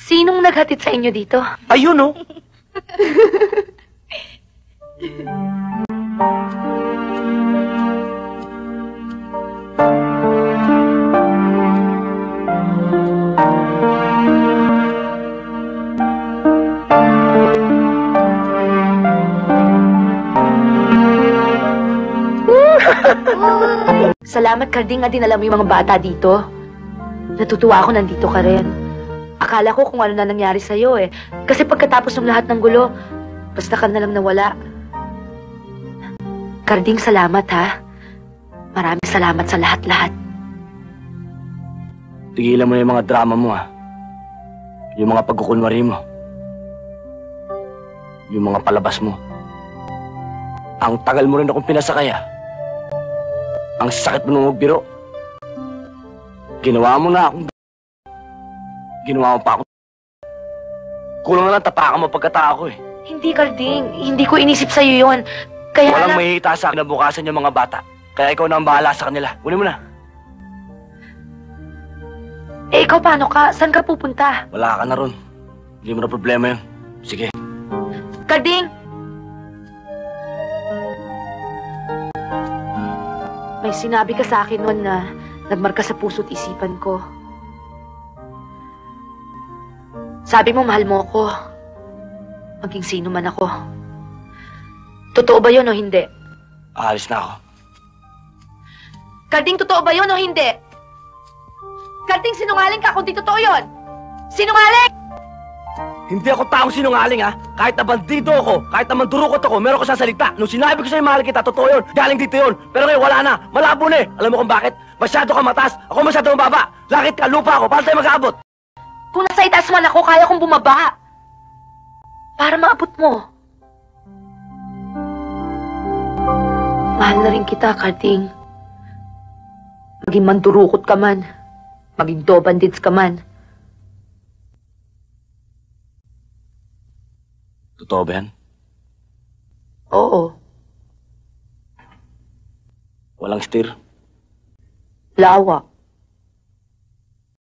Sinong naghatid sa inyo dito? Ayun, oh. Salamat, Carding, nga dinala mo yung mga bata dito. Natutuwa ako nandito ka rin. Akala ko kung ano na nangyari sa'yo eh. Kasi pagkatapos ng lahat ng gulo, basta ka na lang nawala. Carding, salamat ha. Maraming salamat sa lahat-lahat. Tigilan mo na yung mga drama mo, ha. Yung mga pagkukunwari mo. Yung mga palabas mo. Ang tagal mo rin akong pinasakay, ha. Ang sakit mo nung magbiro. Ginawa mo na akong... Ginawa mo pa ako. Kulang na lang tapakan mo pagkatao ko, eh. Hindi, Carding. Hindi ko inisip sa'yo yon. Kaya Walang mahihita sa akin na bukasan yung mga bata. Kaya ikaw na ang bahala sa kanila. Kunin mo na. Eh, ikaw paano ka? Saan ka pupunta? Wala ka na ron. Hindi mo na problema yun. Sige. Carding! May sinabi ka sa akin noon na nagmarka sa puso't isipan ko. Sabi mo, mahal mo ako. Maging sino man ako. Totoo ba yun o hindi? Aalis na ako. Carding, totoo ba yun o hindi? Carding, sinungaling ka kung di totoo yun! Sinungaling! Hindi ako taong sinungaling, ha? Kahit na bandido ako, kahit na mandurukot ako, meron ko sasalita. Nung sinabi ko sa'yo mahal kita, totoo yun. Galing dito yun. Pero ngayon, wala na. Malabo na eh. Alam mo kung bakit? Masyado ka mataas. Ako masyado mababa. Lakit ka, lupa ako. Paano tayo mag-aabot? Kung nasa itaas man ako, kaya kong bumaba. Para maabot mo. Mahal na rin kita, Carding. Maging mandurukot ka man. Maging dobandits ka man. Totoo ba yan? Oo. Walang steer? Lawa.